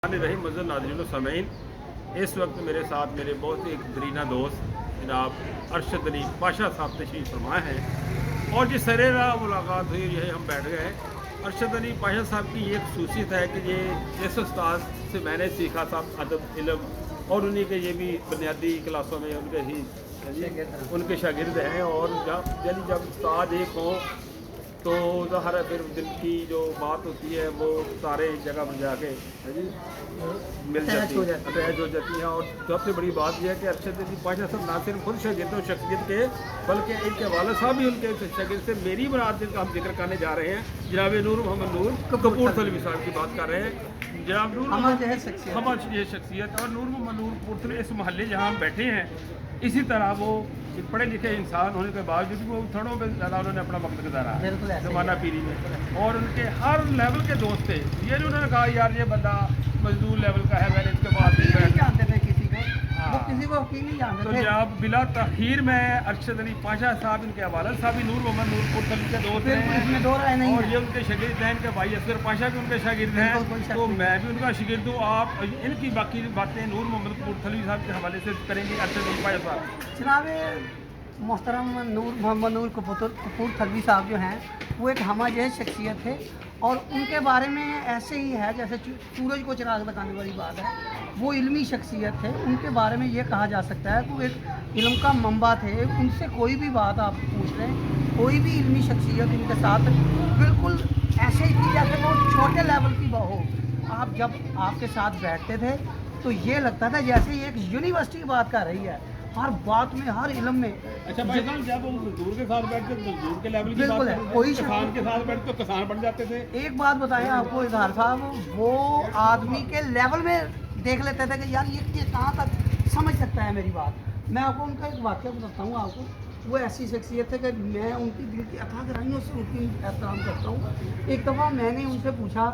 रही मज़र नाज़रीन समीन। इस वक्त मेरे साथ मेरे बहुत ही एक दरीना दोस्त जनाब अरशद अली पाशा साहब तशरीफ़ फरमाए हैं और जिस सरे राह मुलाकात हुई यही हम बैठ गए हैं। अरशद अली पाशा साहब की ये खसूसियत है कि ये जिस उस्ताद से मैंने सीखा था अदब इल्म और उन्हीं के ये भी बुनियादी क्लासों में उनके शागिर्द हैं और जब उस्ताद एक हों तो ज़ाहिर है फिर दिल की जो बात होती है वो सारे जगह पर जाके मिल जाती है, अटैच हो जाती हैं। और सबसे बड़ी बात यह है कि अरशद अली पाशा साहब ना सिर्फ खुद शागिर्द और शख्सियत के बल्कि इनके वालिद साहब भी उनके शागिर्द से मेरी बरात जिनका हम जिक्र करने जा रहे हैं जनाब नूर मोहम्मद नूर कपूरथलवी साहब की बात कर रहे हैं। जनाब नूर हम ये शख्सियत और नूर मोहम्मद नूर कपूरथलवी इस महल्ले जहाँ हम बैठे हैं इसी तरह वो पढ़े लिखे इंसान होने के बावजूद वो थोड़ों में ज़्यादा उन्होंने अपना वक्त गुजारा जमाना पीरी में और उनके हर लेवल के दोस्त थे। ये नहीं उन्होंने कहा यार ये बंदा मजदूर लेवल का है मैंने इसके बाद नहीं जानते थे किसी को नहीं जानते तो जब बिला तखीर में अरशद अली पाशा साहब इनके वालिद साहब भी नूर मोहम्मद नूर कपूरथलवी के दोस्त हैं और ये उनके शागिर्द हैं। इनके भाई असगर पाशा भी उनके शागिर्द हैं तो मैं भी उनका शागिर्द हूँ। आप इनकी बाकी बातें नूर मोहम्मद कपूरथलवी साहब के हवाले से करेंगे। अरशद अली पाशा साहब जनाब मोहतरम नूर मोहम्मद नूर कपूरथलवी साहब जो हैं वो एक हमा जैसे शख्सियत थे और उनके बारे में ऐसे ही है जैसे सूरज को चिराग दिखाने वाली बात है। वो इल्मी शख्सियत थे। उनके बारे में ये कहा जा सकता है कि वो एक इल्म का मंबा थे। उनसे कोई भी बात आप पूछ लें कोई भी इल्मी शख्सियत उनके साथ बिल्कुल ऐसे ही थी जैसे वो छोटे लेवल की हो। आप जब आपके साथ बैठते थे तो ये लगता था जैसे एक यूनिवर्सिटी की बात कर रही है हर बात में हर इल्म में। अच्छा भाई साहब जब वो मजदूर के साथ बैठते थे मजदूर के लेवल की बिल्कुल बात है कोई किसान के साथ बैठते तो किसान बन जाते थे। एक बात बताएं आपको इजहार साहब वो आदमी के लेवल में देख लेते थे कि यार ये कहाँ तक समझ सकता है मेरी बात। मैं आपको उनका एक वाक़या बताता हूँ आपको। वो ऐसी शख्सियत है कि मैं उनकी दिल की अथाह गहराइयों से उनकी एहतराम करता हूँ। एक दफ़ा मैंने उनसे पूछा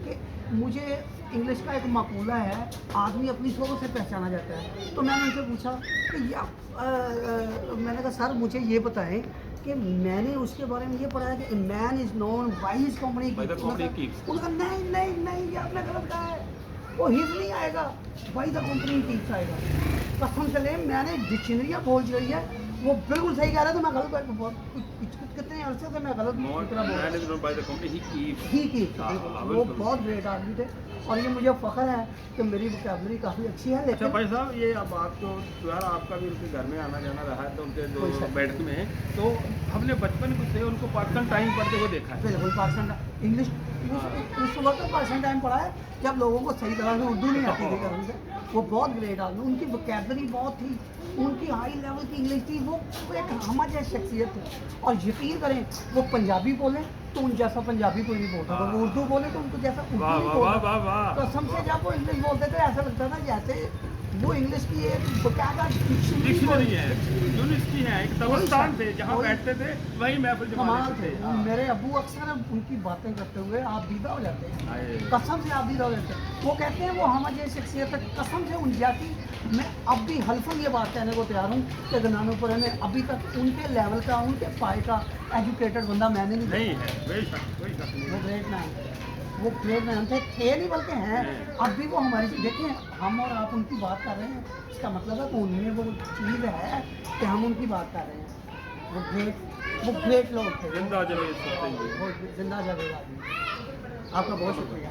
कि मुझे इंग्लिश का एक मकूला है आदमी अपनी सोच से पहचाना जाता है। तो मैंने उनसे पूछा कि मैंने कहा सर मुझे ये बताएं कि मैंने उसके बारे में ये पढ़ा है कि man is known by his company की। उनका नहीं ये आपने गलत कहा है वो हिज नहीं आएगा बाई द कंपनी कीप्स आएगा। कसम से ले मैंने डिक्शनरियाँ बोल दी है वो बिल्कुल सही कह रहा है तो मैं गलत कितने अरसे से मैं गलत वो बहुत ग्रेट आदमी थे और ये मुझे फ़ख्र है कि मेरी वोकैबुलरी काफ़ी अच्छी है। अच्छा भाई साहब ये अब आप तो यार आपका भी उनके घर में आना जाना रहा है तो उनके जो बैठक में तो हमने बचपन से उनको पाकिस्तान टाइम पढ़ते हुए देखा है। बिल्कुल पाकिस्तान इंग्लिश उस वक्त पाकिस्तान टाइम पढ़ा है जब लोगों को सही तरह से उर्दू नहीं आती थी कभी से। वो बहुत ग्रेट आदमी उनकी वोकैबुलरी बहुत थी उनकी हाई लेवल की इंग्लिश थी। वो एक हमा जैसी शख्सियत थी और यकीन करें वो पंजाबी बोलें तो उन जैसा पंजाबी कोई नहीं बोलता था। वो उर्दू बोले तो उनको जैसा उर्दू नहीं बोलता। तो सबसे जब वो इंग्लिश बोलते थे ऐसा लगता था जैसे वो इंग्लिश की एक डिक्शनरी है यूनिवर्सिटी है एक तबस्तान थे जहाँ बैठते थे वही महफिल कमाल थे। मेरे अब्बू अक्सर उनकी बातें करते हुए आप दीदा हो जाते हैं कसम से आप दीदा हो जाते हैं। वो कहते हैं वो हम जैसी शख्सियत है कसम से उन जाती मैं अब भी हल्फन ये बात कहने को तैयार हूँ कि गनानोपुर में अभी तक उनके लेवल का उनके पाए का एजुकेटेड बंदा मैंने नहीं है। वो ग्रेट मैन वो ग्रेट मैन थे नहीं बल्कि हैं अब भी वो हमारी देखें हम और आप उनकी बात कर रहे हैं इसका मतलब है कि उनमें वो चीज़ है कि हम उनकी बात कर रहे हैं। वो ग्रेट लोग थे जिंदा जावेद आदमी। आपका बहुत शुक्रिया।